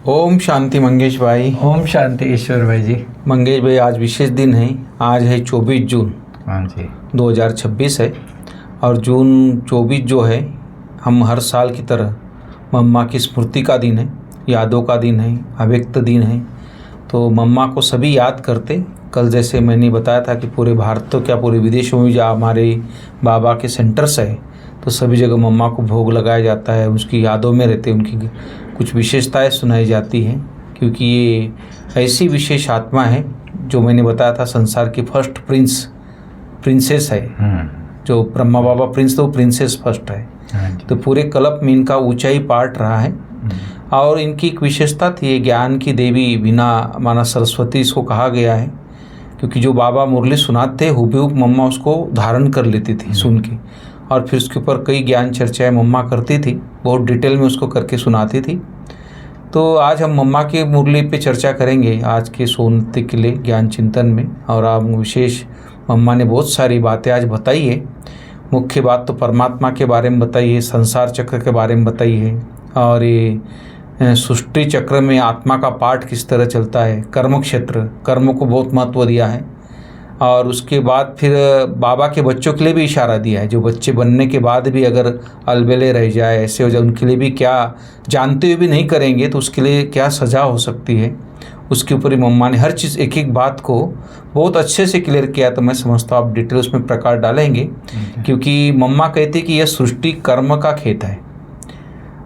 ओम शांति मंगेश भाई। ओम शांति ईश्वर भाई जी। मंगेश भाई, आज विशेष दिन है। आज है 24 जून। हाँ जी। 2026 है। और जून 24 जो है, हम हर साल की तरह मम्मा की स्मृति का दिन है, यादों का दिन है, अव्यक्त दिन है। तो मम्मा को सभी याद करते। कल जैसे मैंने बताया था कि पूरे भारत तो क्या पूरे विदेशों में भी जहाँ हमारे बाबा के सेंटर्स है, तो सभी जगह मम्मा को भोग लगाया जाता है। उसकी यादों में रहते, उनकी कुछ विशेषताएं सुनाई जाती हैं, क्योंकि ये ऐसी विशेष आत्मा है जो मैंने बताया था संसार की फर्स्ट प्रिंसेस है। जो ब्रह्मा बाबा प्रिंस, तो प्रिंसेस फर्स्ट है। तो पूरे कल्प में इनका ऊंचाई पार्ट रहा है। और इनकी एक विशेषता थी, ज्ञान की देवी बिना माना सरस्वती इसको कहा गया है, क्योंकि जो बाबा मुरली सुनाते हुबहू मम्मा उसको धारण कर लेती थी सुन के, और फिर उसके ऊपर कई ज्ञान चर्चाएं मम्मा करती थी, बहुत डिटेल में उसको करके सुनाती थी। तो आज हम मम्मा के मुरली पे चर्चा करेंगे आज के सोनते के लिए ज्ञान चिंतन में। और आप विशेष मम्मा ने बहुत सारी बातें आज बताई है। मुख्य बात तो परमात्मा के बारे में बताई है, संसार चक्र के बारे में बताई है, और ये सृष्टि चक्र में आत्मा का पार्ट किस तरह चलता है, कर्म क्षेत्र, कर्म को बहुत महत्व दिया है। और उसके बाद फिर बाबा के बच्चों के लिए भी इशारा दिया है, जो बच्चे बनने के बाद भी अगर अलबेले रह जाए, ऐसे हो जाए, उनके लिए भी क्या, जानते हुए भी नहीं करेंगे तो उसके लिए क्या सज़ा हो सकती है। उसके ऊपर ही मम्मा ने हर चीज़, एक एक बात को बहुत अच्छे से क्लियर किया। तो मैं समझता हूँ आप डिटेल उसमें प्रकाश डालेंगे, क्योंकि मम्मा कहती कि यह सृष्टि कर्म का खेत है,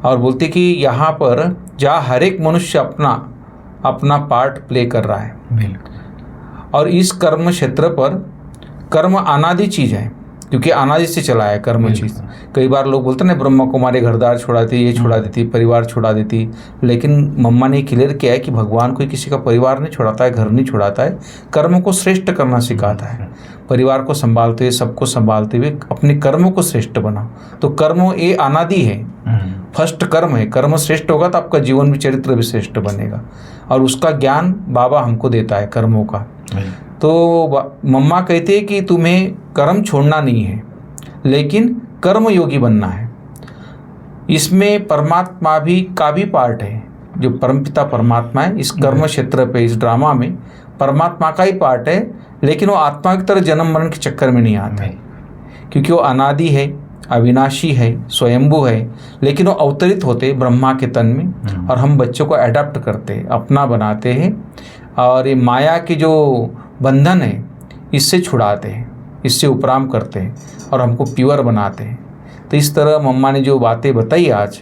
और बोलती कि यहाँ पर जहाँ हर एक मनुष्य अपना अपना पार्ट प्ले कर रहा है। बिल्कुल। और इस कर्म क्षेत्र पर कर्म अनादि चीज़ है, क्योंकि अनादि से चला है कर्म चीज़। कई बार लोग बोलते हैं ना, ब्रह्मा कुमारी घरदार छोड़ा देती, ये छोड़ा देती, परिवार छोड़ा देती, लेकिन मम्मा ने क्लियर किया है कि भगवान कोई किसी का परिवार नहीं छोड़ाता है, घर नहीं छोड़ाता है, कर्म को श्रेष्ठ करना सिखाता है। परिवार को संभालते हुए, सबको संभालते हुए अपने कर्मों को श्रेष्ठ बनाओ। तो कर्म ये अनादि है, फर्स्ट कर्म है। कर्म श्रेष्ठ होगा तो आपका जीवन भी, चरित्र भी श्रेष्ठ बनेगा, और उसका ज्ञान बाबा हमको देता है कर्मों का। तो मम्मा कहते हैं कि तुम्हें कर्म छोड़ना नहीं है, लेकिन कर्म योगी बनना है। इसमें परमात्मा भी का भी पार्ट है, जो परमपिता परमात्मा है इस कर्म क्षेत्र पे, इस ड्रामा में परमात्मा का ही पार्ट है, लेकिन वो आत्मा की तरह जन्म मरण के चक्कर में नहीं आता है, क्योंकि वो अनादि है, अविनाशी है, स्वयंभू है। लेकिन वो अवतरित होते ब्रह्मा के तन में, और हम बच्चों को अडॉप्ट करते हैं, अपना बनाते हैं, और ये माया के जो बंधन है इससे छुड़ाते हैं, इससे उपराम करते हैं, और हमको प्योर बनाते हैं। तो इस तरह मम्मा ने जो बातें बताई आज,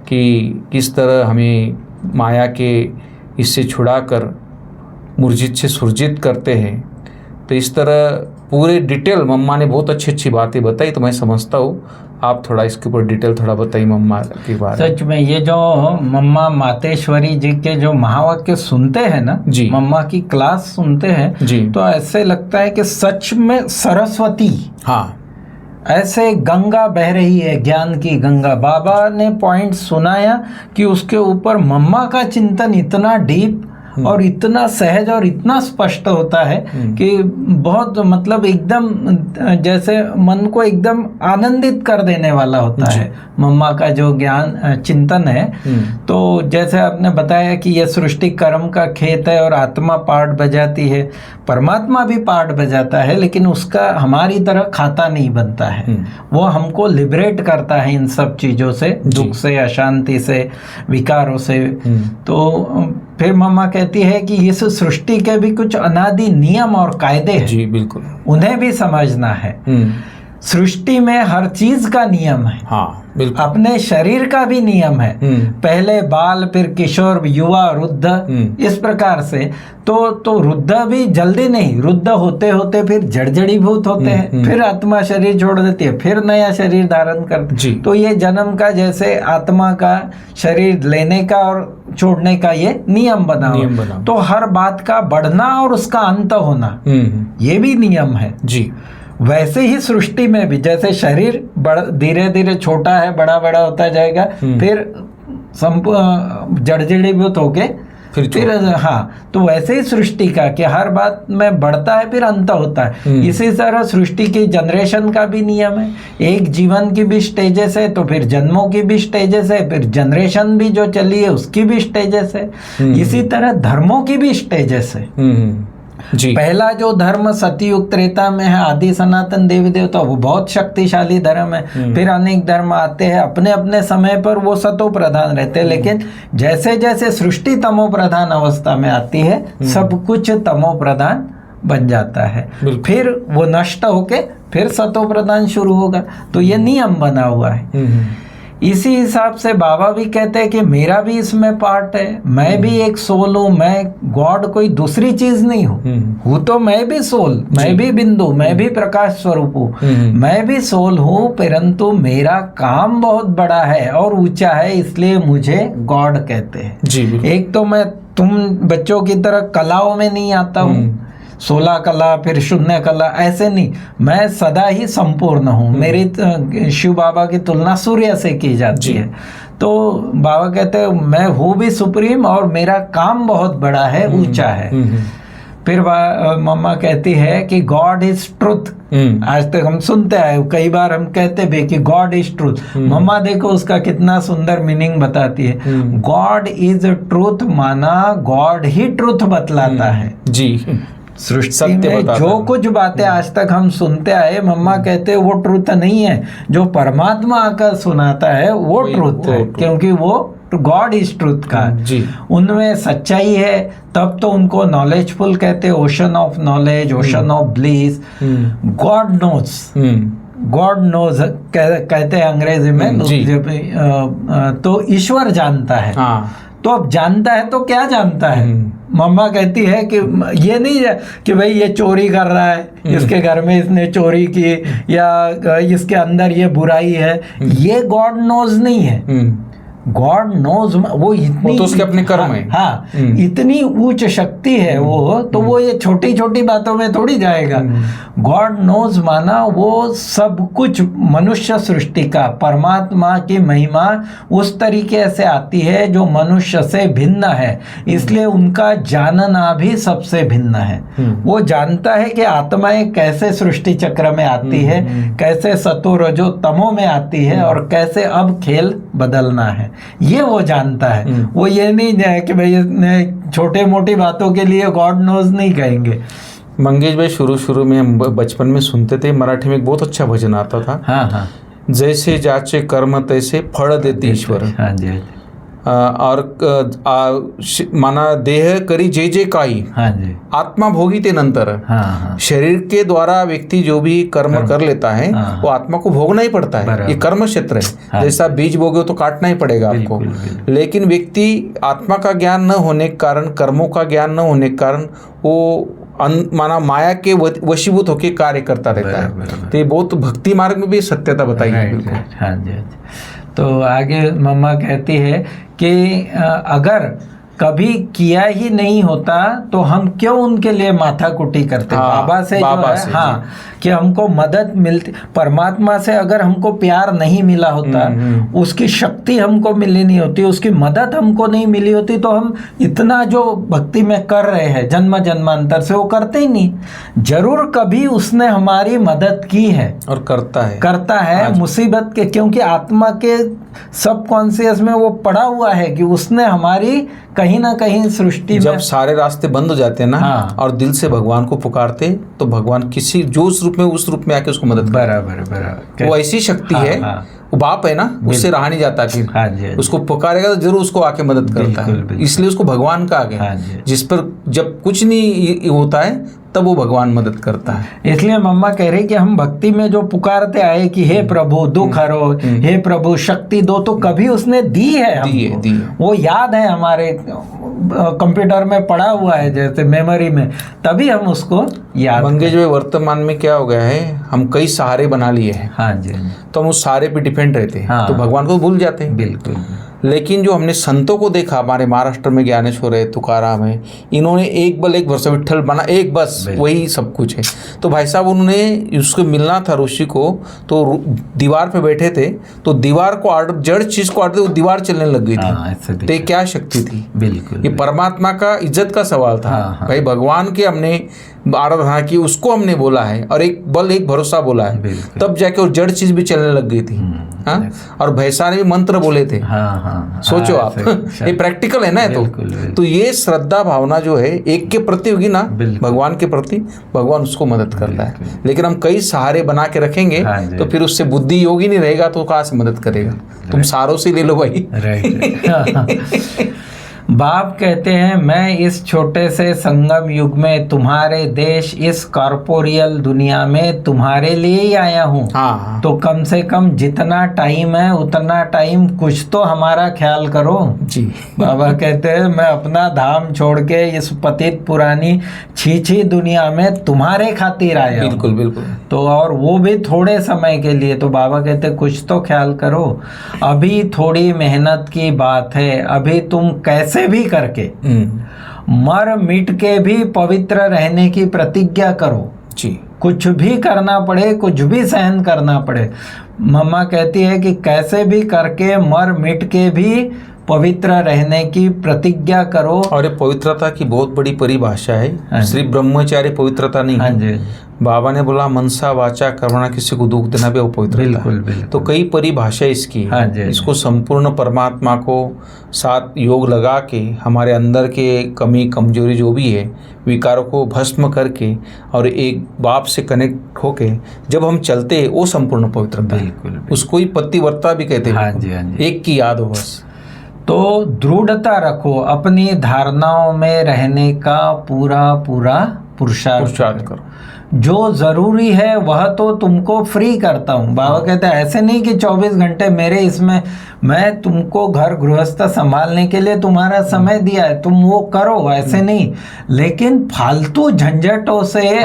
कि किस तरह हमें माया के इससे छुड़ाकर मूर्जित से सुरजित करते हैं, तो इस तरह पूरे डिटेल मम्मा ने बहुत अच्छी अच्छी बातें बताई। तो मैं समझता हूँ आप थोड़ा इसके ऊपर डिटेल थोड़ा बताइए मम्मा के बारे में। सच में ये जो मम्मा मातेश्वरी जी के जो महावाक्य सुनते हैं ना जी, मम्मा की क्लास सुनते हैं जी, तो ऐसे लगता है कि सच में सरस्वती, हाँ, ऐसे गंगा बह रही है, ज्ञान की गंगा। बाबा ने पॉइंट सुनाया कि उसके ऊपर मम्मा का चिंतन इतना डीप और इतना सहज और इतना स्पष्ट होता है कि बहुत, मतलब एकदम जैसे मन को एकदम आनंदित कर देने वाला होता है मम्मा का जो ज्ञान चिंतन है। तो जैसे आपने बताया कि यह सृष्टि कर्म का खेत है, और आत्मा पार्ट बजाती है, परमात्मा भी पार्ट बजाता है, लेकिन उसका हमारी तरह खाता नहीं बनता है। वो हमको लिबरेट करता है इन सब चीज़ों से, दुख से, अशांति से, विकारों से। तो फिर मम्मा कहती है कि इस सृष्टि के भी कुछ अनादि नियम और कायदे हैं। जी बिल्कुल, उन्हें भी समझना है। सृष्टि में हर चीज का नियम है। हाँ बिल्कुल। अपने शरीर का भी नियम है, पहले बाल, फिर किशोर, युवा, वृद्ध, इस प्रकार से। तो वृद्ध भी जल्दी नहीं, वृद्ध होते होते फिर जड़जड़ीभूत होते हैं, फिर आत्मा शरीर छोड़ देती है, फिर नया शरीर धारण करते। तो ये जन्म का, जैसे आत्मा का शरीर लेने का और छोड़ने का ये नियम बना। तो हर बात का बढ़ना और उसका अंत होना, ये भी नियम है जी। वैसे ही सृष्टि में भी, जैसे शरीर धीरे धीरे छोटा है, बड़ा बड़ा होता जाएगा, फिर जड़जड़ीभूत होके फिर हाँ, तो वैसे ही सृष्टि का कि हर बात में बढ़ता है फिर अंत होता है। इसी तरह सृष्टि की जनरेशन का भी नियम है। एक जीवन की भी स्टेजेस है, तो फिर जन्मों की भी स्टेजेस है, फिर जनरेशन भी जो चली है उसकी भी स्टेजेस है। इसी तरह धर्मों की भी स्टेजेस है। जी। पहला जो धर्म सतयुग त्रेता में है, आदि सनातन देवी देवता, वो बहुत शक्तिशाली धर्म है। फिर अनेक धर्म आते हैं, अपने अपने समय पर वो सतो प्रधान रहते हैं, लेकिन जैसे जैसे सृष्टि तमो प्रधान अवस्था में आती है, सब कुछ तमो प्रधान बन जाता है। फिर वो नष्ट होके फिर सतो प्रधान शुरू होगा। तो ये नियम बना हुआ है। इसी हिसाब से बाबा भी कहते हैं कि मेरा भी इसमें पार्ट है, मैं भी एक सोल हूँ, मैं गॉड कोई दूसरी चीज नहीं हूँ तो मैं भी सोल, मैं भी बिंदु, मैं भी प्रकाश स्वरूप हूँ, मैं भी सोल हूँ, परंतु मेरा काम बहुत बड़ा है और ऊंचा है, इसलिए मुझे गॉड कहते हैं। एक तो मैं तुम बच्चों की तरह कलाओं में नहीं आता हूँ, 16 कला फिर शून्य कला, ऐसे नहीं, मैं सदा ही संपूर्ण हूँ। मेरी शिव बाबा की तुलना सूर्य से की जाती है। तो बाबा कहते हैं मैं हूँ भी सुप्रीम और मेरा काम बहुत बड़ा है, ऊंचा है। फिर मम्मा कहती है कि गॉड इज ट्रुथ। आज तक हम सुनते आए, कई बार हम कहते भी कि गॉड इज ट्रुथ। मम्मा देखो उसका कितना सुंदर मीनिंग बताती है। गॉड इज ट्रुथ माना गॉड ही ट्रुथ बतलाता है। जी, सृष्टि में जो कुछ बातें आज तक हम सुनते आए, मम्मा कहते हैं वो ट्रुथ नहीं है, जो परमात्मा आकर सुनाता है वो ट्रुथ है, क्योंकि वो गॉड इज ट्रुथ का जी। उनमें सच्चाई है, तब तो उनको नॉलेजफुल कहते हैं, ocean of knowledge, ocean of bliss. God knows, God knows कहते हैं अंग्रेजी में। तो ईश्वर जानता है। तो अब जानता है तो क्या जानता है? मम्मा कहती है कि ये नहीं है कि भाई ये चोरी कर रहा है, इसके घर में इसने चोरी की, या इसके अंदर ये बुराई है, ये गॉड नोज नहीं है। गॉड नोज वो इतनी, तो उसके अपने कर्म है। हाँ, इतनी उच्च शक्ति है वो, तो वो ये छोटी छोटी बातों में थोड़ी जाएगा। गॉड नोज माना वो सब कुछ मनुष्य सृष्टि का, परमात्मा की महिमा उस तरीके से आती है जो मनुष्य से भिन्न है, इसलिए उनका जानना भी सबसे भिन्न है। वो जानता है कि आत्माएं कैसे सृष्टि चक्र में आती है, कैसे सतो रजो तमो में आती है, और कैसे अब खेल बदलना है, ये वो जानता है। वो ये नहीं है कि भाई छोटे मोटी बातों के लिए गॉड नोज नहीं कहेंगे। मंगेश भाई, शुरू में हम बचपन में सुनते थे, मराठी में एक बहुत अच्छा भजन आता था। हाँ। जैसे जाचे कर्म तैसे फल देते ईश्वर। हाँ जी। और माना देह करी जे जे काही। हाँ जी। आत्मा भोगी ते नंतर। हाँ। शरीर के द्वारा व्यक्ति जो भी कर्म कर लेता है, वो आत्मा को भोगना ही पड़ता है, ये कर्म क्षेत्र है। हाँ। जैसा बीज बोगे तो काटना ही पड़ेगा आपको। लेकिन व्यक्ति आत्मा का ज्ञान न होने के कारण, कर्मों का ज्ञान न होने के कारण, वो माना माया के वशीभूत होकर कार्य करता रहता है। तो ये बहुत भक्ति मार्ग में भी सत्यता बताई है। हाँ जी। तो आगे मम्मा कहती है कि अगर कभी किया ही नहीं होता तो हम क्यों उनके लिए माथा कुटी करते। बाबा से जो है, हाँ, कि हमको मदद मिलती, परमात्मा से अगर हमको प्यार नहीं मिला होता, उसकी शक्ति हमको मिली नहीं होती, उसकी मदद हमको नहीं मिली होती, तो हम इतना जो भक्ति में कर रहे हैं जन्म जन्मांतर से, वो करते ही नहीं। जरूर कभी उसने हमारी मदद की है और करता है मुसीबत के, क्योंकि आत्मा के सबकॉन्शियस में वो पड़ा हुआ है कि उसने हमारी कहीं ना कहीं सृष्टि में, जब सारे रास्ते बंद हो जाते हैं ना, हाँ, और दिल से भगवान को पुकारते, तो भगवान किसी जो उस रूप में आके उसको मदद बराबर वो ऐसी शक्ति है। वो बाप है ना, उससे रहा नहीं जाता। फिर हाँ जी, उसको पुकारेगा तो जरूर उसको आके मदद करता है। इसलिए उसको भगवान का आगे, हाँ, जिस पर जब कुछ नहीं होता है तब वो भगवान मदद करता है। इसलिए मम्मा कह रही कि हम भक्ति में जो पुकारते आए कि हे प्रभु दुख हरो, हे प्रभु शक्ति दो, तो कभी उसने दी है हमको। वो याद है, हमारे कंप्यूटर में पड़ा हुआ है, जैसे मेमोरी में, तभी हम उसको याद। मंगेश भाई, वर्तमान में क्या हो गया है, हम कई सहारे बना लिए हैं। हाँ जी, तो हम उस सहारे पे डिपेंड रहते हैं। हाँ। तो भगवान को भूल जाते हैं। बिल्कुल। लेकिन जो हमने संतों को देखा, हमारे महाराष्ट्र में ज्ञानेश्वर है, तुकाराम है, इन्होंने एक बल एक भरोसा विट्ठल बना, एक बस वही सब कुछ है। तो भाई साहब उन्होंने उसको मिलना था ऋषि को, तो दीवार पे बैठे थे, तो दीवार को ऑर्डर, जड़ चीज को ऑर्डर, वो दीवार चलने लग गई थी। तो ये क्या शक्ति थी? बिल्कुल, ये परमात्मा का इज्जत का सवाल था। हाँ। भाई भगवान के हमने आराधना की, उसको हमने बोला है और एक बल एक भरोसा बोला है, तब जाके वो जड़ चीज भी चलने लग गई थी। हाँ, और भैसा ने भी मंत्र बोले थे। हाँ, सोचो आप, ये प्रैक्टिकल है ना। तो ये श्रद्धा भावना जो है एक के प्रति होगी ना, भगवान के प्रति, भगवान उसको मदद करता है। लेकिन हम कई सहारे बना के रखेंगे तो फिर उससे बुद्धि योगी नहीं रहेगा तो कहाँ से मदद करेगा? तुम सारों से ले लो भाई। बाप कहते हैं, मैं इस छोटे से संगम युग में तुम्हारे देश, इस कॉर्पोरियल दुनिया में तुम्हारे लिए ही आया हूँ। हाँ। तो कम से कम जितना टाइम है उतना टाइम कुछ तो हमारा ख्याल करो जी। बाबा कहते हैं, मैं अपना धाम छोड़ के इस पतित पुरानी छीछी दुनिया में तुम्हारे खातिर आया। बिल्कुल बिल्कुल। तो और वो भी थोड़े समय के लिए। तो बाबा कहते हैं कुछ तो ख्याल करो, अभी थोड़ी मेहनत की बात है, अभी तुम कैसे भी करके मर मिट के भी पवित्र रहने की प्रतिज्ञा करो जी। कुछ भी करना पड़े, कुछ भी सहन करना पड़े। मम्मा कहती है कि कैसे भी करके मर मिट के भी पवित्र रहने की प्रतिज्ञा करो। और ये पवित्रता की बहुत बड़ी परिभाषा है, सिर्फ ब्रह्मचारी पवित्रता नहीं। हाँ जी। बाबा ने बोला मनसा वाचा कर्मणा, किसी को दुख देना भी वो पवित्रता। बिल्कुल बिल्कुल। तो कई परिभाषा इसकी। हाँ जी। इसको संपूर्ण परमात्मा को साथ योग लगा के हमारे अंदर के कमी कमजोरी जो भी है विकारों को भस्म करके और एक बाप से कनेक्ट होके जब हम चलते हैं वो संपूर्ण पवित्रता है। उसको ही पतिव्रता भी कहते हैं। हाँ जी, हाँ जी। एक की याद हो बस। तो दृढ़ता रखो, अपनी धारणाओं में रहने का पूरा पुरुषार्थ करो। जो ज़रूरी है वह तो तुमको फ्री करता हूँ। बाबा कहते हैं ऐसे नहीं कि 24 घंटे मेरे इसमें, मैं तुमको घर गृहस्थ संभालने के लिए तुम्हारा समय दिया है, तुम वो करो, ऐसे नहीं। लेकिन फालतू झंझटों से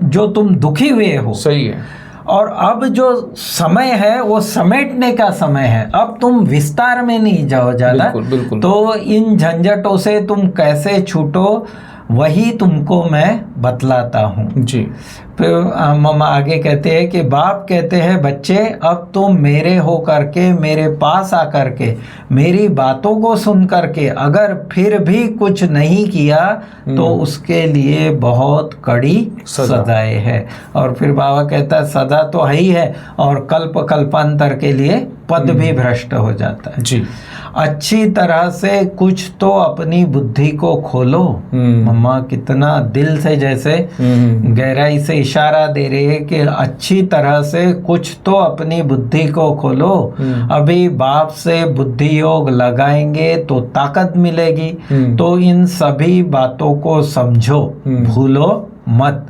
जो तुम दुखी हुए हो, सही है। और अब जो समय है वो समेटने का समय है, अब तुम विस्तार में नहीं जाओ ज़्यादा। बिल्कुल, बिल्कुल। तो इन झंझटों से तुम कैसे छूटो वही तुमको मैं बतलाता हूँ जी। फिर मम्मा आगे कहते हैं कि बाप कहते हैं, बच्चे अब तुम मेरे हो करके, मेरे पास आकर के, मेरी बातों को सुन करके अगर फिर भी कुछ नहीं किया तो उसके लिए बहुत कड़ी सजाएं है। और फिर बाबा कहता है सजा तो है ही है और कल्पांतर के लिए पद भी भ्रष्ट हो जाता है जी। अच्छी तरह से कुछ तो अपनी बुद्धि को खोलो। मम्मा कितना दिल से जैसे गहराई से इशारा दे रही है कि अच्छी तरह से कुछ तो अपनी बुद्धि को खोलो। अभी बाप से बुद्धि योग लगाएंगे तो ताकत मिलेगी। तो इन सभी बातों को समझो, भूलो मत।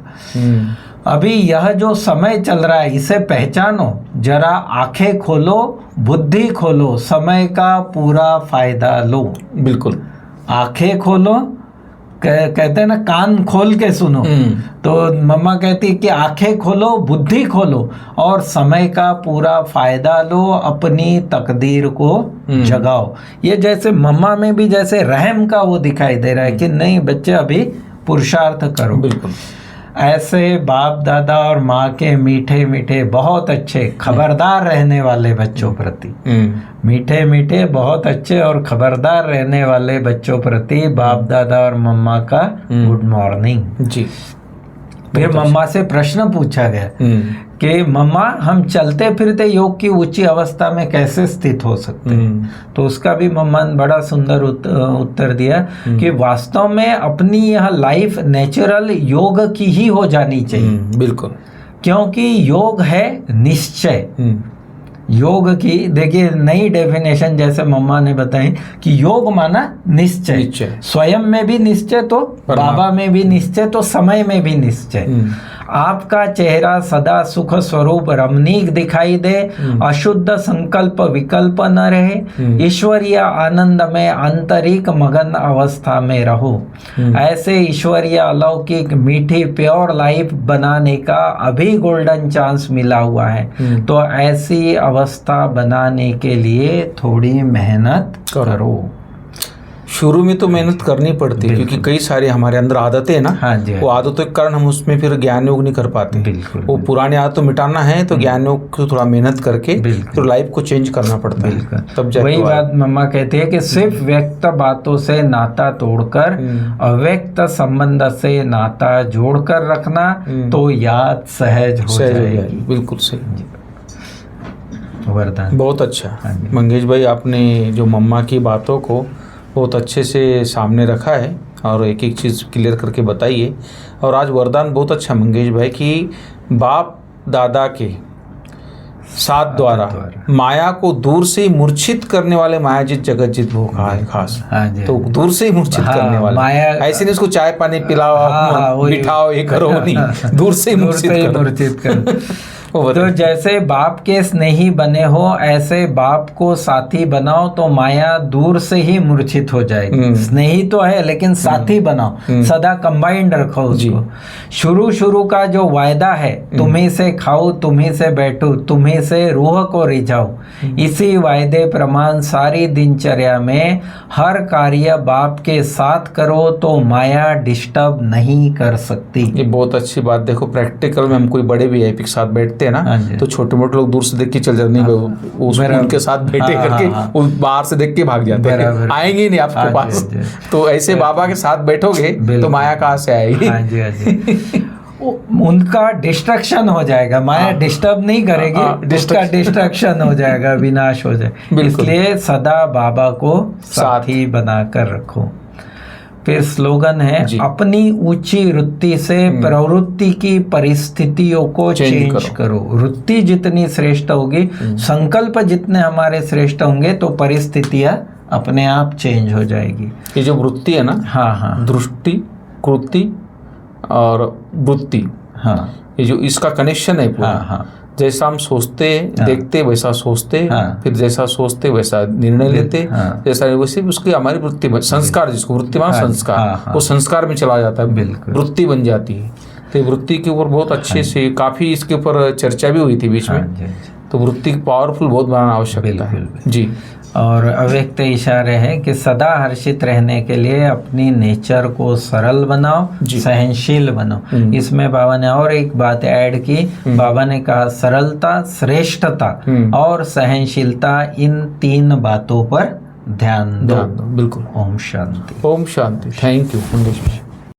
अभी यह जो समय चल रहा है इसे पहचानो, जरा आंखें खोलो, बुद्धि खोलो, समय का पूरा फायदा लो। बिल्कुल, आंखें खोलो, कहते हैं ना कान खोल के सुनो। तो मम्मा कहती है कि आंखें खोलो, बुद्धि खोलो और समय का पूरा फायदा लो, अपनी तकदीर को जगाओ। ये जैसे मम्मा में भी जैसे रहम का वो दिखाई दे रहा है कि नहीं बच्चे अभी पुरुषार्थ करो। बिल्कुल, ऐसे बाप दादा और माँ के मीठे मीठे बहुत अच्छे खबरदार रहने वाले बच्चों प्रति, मीठे मीठे बहुत अच्छे और खबरदार रहने वाले बच्चों प्रति बाप दादा और मम्मा का गुड मॉर्निंग जी। फिर मम्मा से प्रश्न पूछा गया कि मम्मा हम चलते फिरते योग की ऊंची अवस्था में कैसे स्थित हो सकते हैं? तो उसका भी मम्मा ने बड़ा सुंदर उत्तर दिया कि वास्तव में अपनी यह लाइफ नेचुरल योग की ही हो जानी चाहिए। बिल्कुल, क्योंकि योग है निश्चय। योग की देखिए नई डेफिनेशन जैसे मम्मा ने बताई कि योग माना निश्चय, स्वयं में भी निश्चय तो बाबा में भी निश्चय तो समय में भी निश्चय। आपका चेहरा सदा सुख स्वरूप रमणीक दिखाई दे, अशुद्ध संकल्प विकल्प न रहे, ईश्वरीय आनंद में आंतरिक मगन अवस्था में रहो। ऐसे ईश्वरीय अलौकिक मीठी प्योर लाइफ बनाने का अभी गोल्डन चांस मिला हुआ है। तो ऐसी अवस्था बनाने के लिए थोड़ी मेहनत करो। शुरू में तो मेहनत करनी पड़ती है, क्योंकि कई सारी हमारे अंदर आदतें हैं ना। हाँ जी, वो आदतों के कारण हम उसमें फिर ज्ञान योग नहीं कर पाते। बिल्कुल, वो पुरानी आदत मिटाना है तो ज्ञान योग को थोड़ा मेहनत करके तो लाइफ को चेंज करना पड़ता है। तब वही बात मम्मा कहती है कि सिर्फ व्यक्त बातों से नाता तोड़कर अव्यक्त संबंध से नाता जोड़कर रखना तो याद सहज हो जाएगी। बिल्कुल सही, वरदान। बहुत अच्छा मंगेश भाई, आपने जो मम्मा की बातों को बहुत अच्छे से सामने रखा है और एक एक चीज़ क्लियर करके बताइए। और आज वरदान बहुत अच्छा मंगेश भाई कि बाप दादा के साथ द्वारा माया को दूर से ही मूर्छित करने वाले मायाजित जगत जित वो कहा है खास। तो दूर से ही मूर्छित करने वाले माया, ऐसे नहीं उसको चाय पानी पिलाओ बिठाओ ये करो नहीं, दूर से ही मूर्छित करो। तो जैसे बाप के स्नेही बने हो ऐसे बाप को साथी बनाओ तो माया दूर से ही मूर्छित हो जाएगी। स्नेही तो है लेकिन साथी बनाओ, सदा कंबाइंड रखो उसको। शुरू का जो वायदा है, तुम्ही से खाओ तुम्ही से बैठो तुम्ही से रूह को रिझाओ, इसी वायदे प्रमाण सारी दिनचर्या में हर कार्य बाप के साथ करो तो माया डिस्टर्ब नहीं कर सकती। ये बहुत अच्छी बात। देखो प्रैक्टिकल में हम कोई बड़े वीआईपी के साथ बैठते हैं ना, तो छोटे मोटे लोग दूर से देख के चल जाते, नहीं उनके साथ बैठे करके वो बाहर से देख के भाग जाते हैं, आएंगे नहीं आपके पास। तो ऐसे बाबा के साथ बैठोगे तो माया कहाँ से आएगी? उनका डिस्ट्रक्शन हो जाएगा, माया डिस्टर्ब नहीं करेगी, उसका डिस्ट्रक्शन हो जाएगा, विनाश हो जाएगा। इसलिए सदा बाबा को साथी बनाकर रखो। फिर स्लोगन है, अपनी ऊंची वृत्ति से प्रवृत्ति की परिस्थितियों को चेंज करो। वृत्ति जितनी श्रेष्ठ होगी, संकल्प जितने हमारे श्रेष्ठ होंगे तो परिस्थितियां अपने आप चेंज हो जाएगी। ये जो वृत्ति है ना, हाँ, दृष्टि कृति और वृत्ति, ये जो इसका कनेक्शन है पूरा। जैसा हम सोचते देखते वैसा सोचते, फिर जैसा सोचते वैसा निर्णय लेते, जैसा वैसे उसकी हमारी वृत्ति संस्कार, जिसको वृत्तिमान संस्कार, वो संस्कार में चला जाता है, वृत्ति बन जाती है। तो वृत्ति के ऊपर बहुत अच्छे से काफी इसके ऊपर चर्चा भी हुई थी बीच में। तो वृत्ति पावरफुल बहुत बनाना आवश्यक है जी। और अव्यक्त इशारे हैं कि सदा हर्षित रहने के लिए अपनी नेचर को सरल बनाओ, सहनशील बनो। इसमें बाबा ने और एक बात ऐड की, बाबा ने कहा सरलता, श्रेष्ठता और सहनशीलता, इन 3 बातों पर ध्यान दो। बिल्कुल। ओम शांति। ओम शांति। थैंक यू मंगेश भाई।